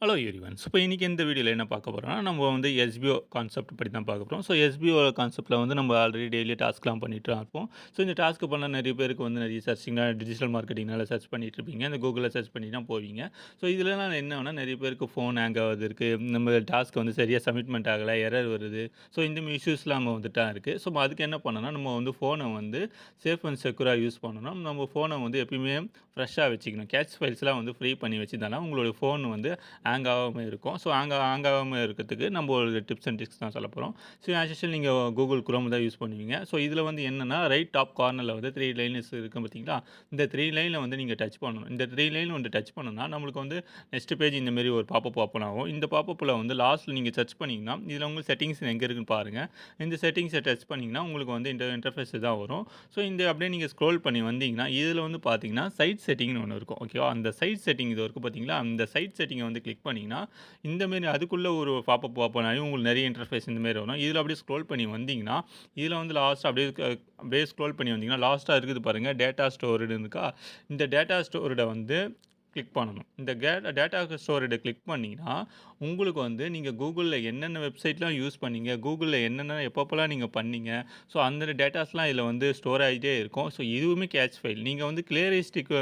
Hello everyone. So இப்போ இன்னைக்கு இந்த வீடியோல என்ன பார்க்க போறோம்னா, நம்ம வந்து எஸ்பிஓ கான்செப்ட் பத்தி தான் பார்க்க போறோம். ஸோ எஸ்பிஓ கான்செப்ட்ல வந்து நம்ம ஆல்ரெடி டெய்லி டாஸ்க்லாம் பண்ணிட்டு தான் இருப்போம். ஸோ இந்த டாஸ்க் பண்ண நிறைய பேருக்கு வந்து நிறைய சர்ச்சிங்னா டிஜிட்டல் மார்க்கெட்டிங்னால சர்ச் பண்ணிட்டு இருப்பீங்க. இந்த கூகுள்ல சர்ச் பண்ணி தான் போவீங்க. ஸோ இதுலலாம் என்னன்னா நிறைய பேருக்கு ஃபோன் ஹேங் ஆகுது இருக்கு. நம்ம டாஸ்க் வந்து சரியா சப்மிட்மெண்ட் ஆகல, எரர் வருது. ஸோ இந்த மாரி இஷ்யூஸ்லாம் வந்துட்டு தான் இருக்கு. ஸோ அதுக்கு என்ன பண்ணணும்னா, நம்ம வந்து ஃபோன வந்து சேஃப் அண்ட் செக்யூரா யூஸ் பண்ணணும். நம்ம ஃபோன வந்து எப்பயுமே ஃப்ரெஷ்ஷா வச்சுக்கணும். கேட்ச் ஃபைல்ஸ்லாம் வந்து ஃப்ரீ பண்ணி வச்சிருந்தா உங்களுடைய ஃபோன் வந்து ஹேங் ஆகாம இருக்கும். ஸோ ஹேங் ஆகாம இருக்கிறதுக்கு நம்ம ஒரு டிப்ஸ் அண்ட் ட்ரிக்ஸ் தான் சொல்லப் போறோம். ஸோ ஆஸ் யூசுவல் நீங்க கூகுள் குரோம் தான் யூஸ் பண்ணுவீங்க. ஸோ இதில வந்து என்னன்னா, ரைட் டாப் கார்னர்ல வந்து 3 லைன்ஸ் இருக்கும் பார்த்தீங்களா? இந்த 3 லைன்ல வந்து நீங்க டச் பண்ணணும். இந்த 3 லைன் வந்து டச் பண்ணோம்னா, நம்மளுக்கு வந்து நெக்ஸ்ட் பேஜ் இந்த மாரி ஒரு பாப்பப் ஓப்பன் ஆகும். இந்த பாப்பப்ல வந்து லாஸ்ட்ல நீங்க சர்ச் பண்ணீங்கன்னா, இதில உங்க செட்டிங்ஸ் எங்க இருக்குன்னு பாருங்க. இந்த செட்டிங்ஸ டச் பண்ணீங்கன்னா, உங்களுக்கு வந்து இந்த இன்டர்ஃபேஸ் தான் வரும். ஸோ இந்த அப்படியே நீங்க ஸ்க்ரோல் பண்ணி வந்தீங்கன்னா, இதில வந்து பார்த்தீங்கன்னா, சைட் செட்டிங்னு ஒண்ணு இருக்கும். ஓகேவா? அந்த சைட் செட்டிங் இது இருக்கு பார்த்தீங்களா? அந்த சைட் செட்டிங்க வந்து கிளிக் பண்ணீங்கன்னா, இந்த மாரி அதுக்குள்ள ஒரு பாப்பப் ஓப்பன் ஆகி உங்களுக்கு நிறைய இன்டர்ஃபேஸ் இந்த மாரி வரும். இதில அப்படியே ஸ்க்ரோல் பண்ணி வந்தீங்கன்னா, இதில வந்து லாஸ்ட்டா அப்படியே ஸ்க்ரோல் பண்ணி வந்தீங்கன்னா, லாஸ்ட்டா இருக்குது பாருங்க டேட்டா ஸ்டோர்டுன்னு இருக்கா? இந்த டேட்டா ஸ்டோர்ட வந்து கிளிக் பண்ணணும். இந்த டேட்டா ஸ்டோரேஜ கிளிக் பண்ணீங்கன்னா, உங்களுக்கு வந்து நீங்க Googleல என்னென்ன வெப்சைட்லாம் யூஸ் பண்ணீங்க, Googleல என்னென்ன எப்பப்பலாம் நீங்க பண்ணீங்க, ஸோ அந்த டேட்டாஸ்லாம் இதில வந்து ஸ்டோர் ஆயிட்டே இருக்கும். ஸோ இதுவுமே கேட்ச் ஃபைல். நீங்க வந்து கிளியர் ஹிஸ்டரிக்கு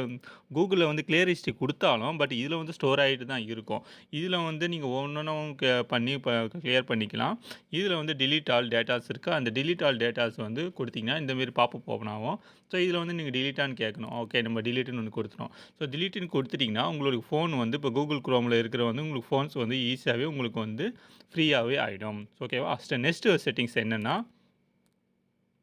Googleல வந்து கிளியர் ஹிஸ்டரி குடுத்தாலும், பட் இதில வந்து ஸ்டோர் ஆயிட்டு தான் இருக்கும். இதில வந்து நீங்க ஒவ்வொன்னும் பண்ணி கிளியர் பண்ணிக்கலாம். இதில வந்து டெலீட் ஆல் டேட்டாஸ் இருக்கு. அந்த டெலீட் ஆல் டேட்டாஸ் வந்து குடுத்தீங்கன்னா, இந்த மாரி பாப்பப் ஓப்பன் ஆகும். ஸோ இதில வந்து நீங்க டெலீட்டான்னு கேட்கணும். ஓகே நம்ம டெலீட்ன்னு ஒண்ணு குடுத்துட்டோம். ஸோ டெலீட்ன்னு குடுத்துட்டீங்கன்னா, உங்களுக்கு ஃபோன் வந்து இப்போ Google Chromeல இருக்கிற வந்து உங்களுக்கு ஃபோன்ஸ் வந்து ஈஸியாவே உங்களுக்கு வந்து ஃப்ரீயாவே ஆயிடும். ஓகேவா? நெக்ஸ்ட் செட்டிங்ஸ் என்னன்னா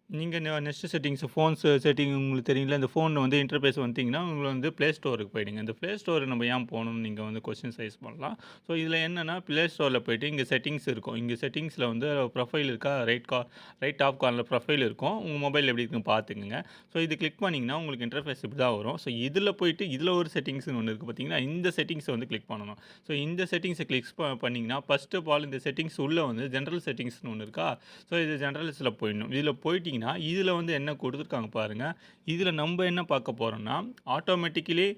நீங்க நெக்ஸ்ட் செட்டிங்ஸ் ஃபோன்ஸ் செட்டிங் உங்களுக்கு தெரியும்ல, இந்த ஃபோன் வந்து இன்டர்ஃபேஸ் வந்துட்டீங்கன்னா, உங்களுக்கு வந்து Play Storeக்கு போயிடுங்க. இந்த Play Store நம்ம ஏன் போகணும்னு நீங்க வந்து கொஸ்டின் ரைஸ் பண்ணலாம். ஸோ இதில என்னன்னா, Play Storeல போயிட்டு இங்க செட்டிங்ஸ் இருக்கும். இங்க செட்டிங்ஸ்ல வந்து ப்ரொஃபைல் இருக்கா, ரைட் டாப் கார்னர்ல ப்ரொஃபைல் இருக்கும். உங்க மொபைல் எப்படி இருக்குன்னு பார்த்துக்கங்க. ஸோ இது கிளிக் பண்ணீங்கன்னா, உங்களுக்கு இன்டர்ஃபேஸ் இப்படி தான் வரும். ஸோ இதில போயிட்டு இதில ஒரு செட்டிங்ஸ்ன்னு ஒண்ணு இருக்கு பார்த்தீங்களா, இந்த செட்டிங்ஸ வந்து கிளிக் பண்ணணும். ஸோ இந்த செட்டிங்ஸ கிளிக் பண்ணீங்கன்னா, ஃபர்ஸ்ட் ஆஃப் ஆல் இந்த செட்டிங்ஸ் உள்ள வந்து ஜெனரல் செட்டிங்ஸ்ன்னு ஒண்ணு இருக்கா? ஸோ இது ஜெனரல்ஸ்ல போயிடணும். இதில போயிட்டீங்கன்னா, இதில வந்து என்ன குடுத்துருக்காங்க பாருங்க. இதில நம்ப என்ன பார்க்க போறோம்னா, ஆட்டோமேட்டிக்கலி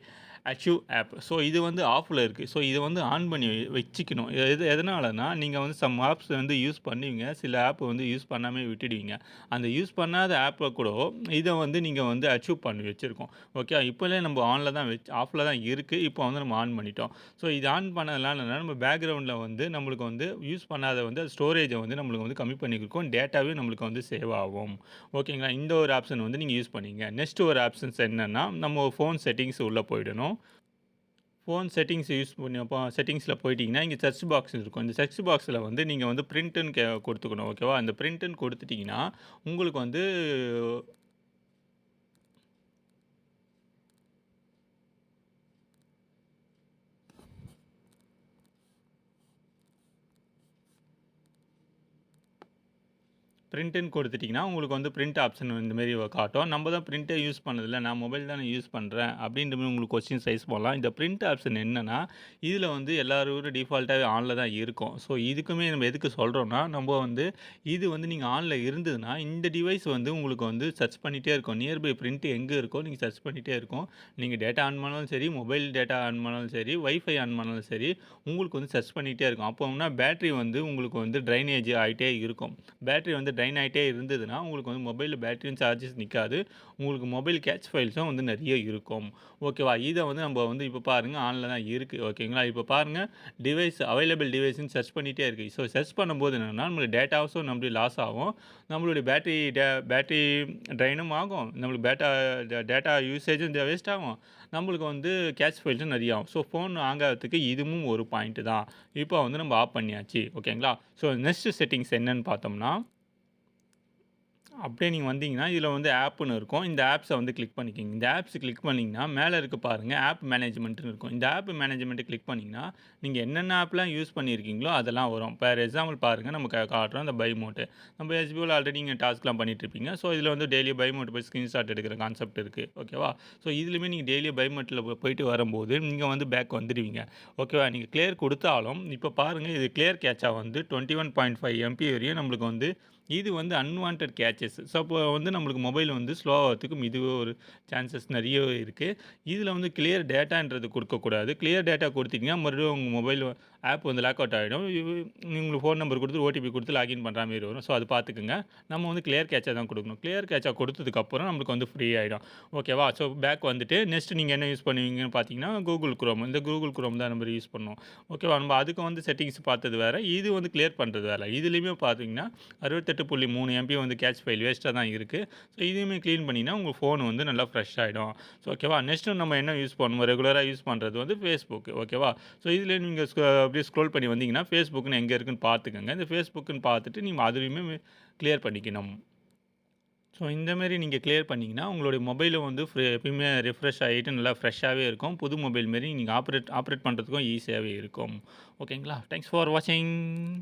அச்சீவ் ஆப். ஸோ இது வந்து ஆஃப்ல இருக்கு. ஸோ இத வந்து ஆன் பண்ணி வச்சுக்கணும். எதனாலனா, நீங்க வந்து சம் ஆப்ஸ் வந்து யூஸ் பண்ணுவீங்க. சில ஆப் வந்து யூஸ் பண்ணாமயே விட்டுடுவீங்க. அந்த யூஸ் பண்ணாத ஆப்ப கூட இத வந்து நீங்க வந்து அச்சீவ் பண்ணி வச்சிருக்கோம். ஓகே. இப்போலே நம்ம ஆஃப்ல தான் இருக்கு. இப்போ வந்து நம்ம ஆன் பண்ணிட்டோம். ஸோ இது ஆன் பண்ணதுனால நம்ம பேக்கிரவுண்ட்ல வந்து நம்மளுக்கு வந்து யூஸ் பண்ணாத வந்து ஸ்டோரேஜ வந்து நம்மளுக்கு வந்து கம்மி பண்ணி குடுக்கும். டேட்டாவே நம்மளுக்கு வந்து சேவ் ஆகும். ஓகேங்களா? இந்த ஒரு ஆப்ஷன் வந்து நீங்க யூஸ் பண்ணீங்க. நெக்ஸ்ட் ஒரு ஆப்ஷன்ஸ் என்னன்னா, நம்ம ஃபோன் செட்டிங்ஸ் உள்ள போயிடணும். ஃபோன் செட்டிங்ஸ் யூஸ் பண்ணி அப்போ செட்டிங்ஸ்ல போயிட்டீங்கன்னா, இங்க சர்ச் பாக்ஸ் இருக்கும். இந்த சர்ச் பாக்ஸ்ல வந்து நீங்க வந்து பிரிண்ட்ன்னு குடுத்துக்கணும். ஓகேவா? அந்த பிரிண்ட்ன்னு குடுத்துட்டீங்கன்னா, உங்களுக்கு வந்து பிரிண்ட்டுன்னு கொடுத்துட்டீங்கன்னா, உங்களுக்கு வந்து பிரிண்ட் ஆப்ஷன் இந்த மாரி காட்டும். நம்ம தான் பிரிண்டே யூஸ் பண்ணதில்ல. நான் மொபைல் தானே யூஸ் பண்றேன். அப்படின்ற மாரி உங்களுக்கு கொஸ்டின்ஸ் ரைஸ் பண்ணலாம். இந்த பிரிண்ட் ஆப்ஷன் என்னன்னா, இதில வந்து எல்லாரும் டிஃபால்ட்டாவே ஆன்ல தான் இருக்கும். ஸோ இதுக்குமே நம்ம எதுக்கு சொல்றோம்னா, நம்ம வந்து இது வந்து நீங்க ஆன்ல இருந்ததுன்னா, இந்த டிவைஸ் வந்து உங்களுக்கு வந்து சர்ச் பண்ணிட்டே இருக்கும். நியர்பை பிரிண்ட் எங்க இருக்கோ நீங்க சர்ச் பண்ணிட்டே இருக்கும். நீங்க டேட்டா ஆன் பண்ணாலும் சரி, மொபைல் டேட்டா ஆன் பண்ணாலும் சரி, வைஃபை ஆன் பண்ணாலும் சரி, உங்களுக்கு வந்து சர்ச் பண்ணிட்டே இருக்கும். அப்போனா பேட்டரி வந்து உங்களுக்கு வந்து ட்ரைனேஜ் ஆயிட்டே இருக்கும். பேட்டரி வந்து ட்ரைன் ஆயிட்டே இருந்ததுன்னா, உங்களுக்கு வந்து மொபைல்ல பேட்டரியும் சார்ஜஸ் நிக்காது. உங்களுக்கு மொபைல் கேட்ச் ஃபைல்ஸும் வந்து நெறைய இருக்கும். ஓகேவா? இத வந்து நம்ம வந்து இப்ப பாருங்க ஆன்ல தான் இருக்கு. ஓகேங்களா? இப்ப பாருங்க அவைலபிள் டிவைஸ்ன்னு சர்ச் பண்ணிட்டே இருக்கு. ஸோ சர்ச் பண்ணும்போது என்னன்னா, நம்மளுக்கு டேட்டாஸும் நம்மளுக்கு லாஸ் ஆகும். நம்மளுடைய பேட்டரி ட்ரைனும் ஆகும். நம்மளுக்கு டேட்டா யூசேஜும் வேஸ்ட் ஆகும். நம்மளுக்கு வந்து கேட்ச் ஃபைல்ஸும் நெறைய ஆகும். ஸோ ஃபோன் ஹேங் ஆகுறதுக்கு இதுவும் ஒரு பாயிண்ட் தான். இப்போ வந்து நம்ம ஆஃப் பண்ணியாச்சு. ஓகேங்களா? ஸோ நெக்ஸ்ட் செட்டிங்ஸ் என்னன்னு பார்த்தோம்னா அப்படியே நீங்க வந்தீங்கன்னா, இதில வந்து ஆப்ன்னு இருக்கும். இந்த ஆப்ஸ வந்து கிளிக் பண்ணிக்கங்க. இந்த ஆப்ஸ் கிளிக் பண்ணீங்கன்னா, மேல இருக்கு பாருங்க ஆப் மேனேஜ்மென்ட்ன்னு இருக்கும். இந்த ஆப் மேனேஜ்மென்ட்ட கிளிக் பண்ணீங்கன்னா, நீங்க என்னென்ன ஆப்லாம் யூஸ் பண்ணியிருக்கீங்களோ அதெல்லாம் வரும். ஃபார் எக்ஸாம்பிள் பாருங்க நம்ம காட்டுறோம் இந்த பை மோட். நம்ம எஸ்பிஓல ஆல்ரெடி நீங்க டாஸ்க்லாம் பண்ணிட்டு இருப்பீங்க. ஸோ இதில வந்து டெய்லி பை மோட் போய் ஸ்கிரீன்ஷாட் எடுக்கிற கான்செப்ட் இருக்கு. ஓகேவா? ஸோ இதிலுமே நீங்க டெய்லி பை மோட்ல போயிட்டு வரும்போது, நீங்க வந்து பேக் வந்துடுவீங்க. ஓகேவா? நீங்க கிளியர் குடுத்தாலும், இப்ப பாருங்க இது கிளியர் கேட்ச்சா வந்து 21.5 எம்பி வரையும் நம்மளுக்கு வந்து இது வந்து அன்வான்டட் கேட்சஸ். ஸோ, அப்போ வந்து நம்மளுக்கு மொபைல் வந்து ஸ்லோ ஆவறதுக்கும் இதுவே ஒரு சான்சஸ் நெறையவே இருக்கு. இதில வந்து கிளியர் டேட்டான்றது குடுக்கக்கூடாது. கிளியர் டேட்டா குடுத்தீங்கன்னா, மறுபடியும் உங்க மொபைல் ஆப் வந்து லாக் அவுட் ஆயிடும். உங்களுக்கு ஃபோன் நம்பர் குடுத்து ஓடிபி குடுத்து லாகின் பண்ற மாரி வரும். ஸோ, அது பார்த்துக்கங்க. நம்ம வந்து கிளியர் கேட்சா தான் குடுக்கணும். கிளியர் கேட்சா குடுத்ததுக்கப்புறம் நம்மளுக்கு வந்து ஃப்ரீ ஆயிடும். ஓகேவா? ஸோ, பேக் வந்துட்டு நெக்ஸ்ட் நீங்க என்ன யூஸ் பண்ணுவீங்கன்னு பார்த்தீங்கன்னா, Google Chrome. இந்த Google Chrome தான் நம்ம யூஸ் பண்ணுவோம். ஓகேவா? நம்ம அதுக்கு வந்து செட்டிங்ஸ் பார்த்தது வேற. இது வந்து கிளியர் பண்றது வேற. இதுலயுமே பார்த்தீங்கன்னா 68.3 எம்பி வந்து கேட்ச் ஃபைல் வேஸ்ட்டா தான் இருக்கு. ஸோ, இதையுமே கிளீன் பண்ணீங்கன்னா, உங்க ஃபோன் வந்து நல்லா ஃப்ரெஷ் ஆயிடும். ஸோ, ஓகேவா? நெக்ஸ்ட்டு நம்ம என்ன யூஸ் பண்ணுவோம், ரெகுலரா யூஸ் பண்றது வந்து Facebook. ஓகேவா? ஸோ, இதிலே நீங்க அப்படியே ஸ்க்ரோல் பண்ணி வந்தீங்கன்னா, Facebookன்னு எங்க இருக்குன்னு பார்த்துக்கங்க. இந்த Facebookன்னு பார்த்துட்டு நீங்க அதுலயுமே கிளியர் பண்ணிக்கணும். ஸோ, இந்த மாரி நீங்க கிளியர் பண்ணீங்கன்னா, உங்களுடைய மொபைலும் வந்து எப்பயுமே ரிஃப்ரெஷ் ஆயிட்டு நல்லா ஃப்ரெஷ்ஷாவே இருக்கும். புது மொபைல் மாரி நீங்க ஆப்பரேட் ஆப்பரேட் பண்றதுக்கும் ஈஸியாவே இருக்கும். ஓகேங்களா? தேங்க்ஸ் ஃபார் வாட்சிங்.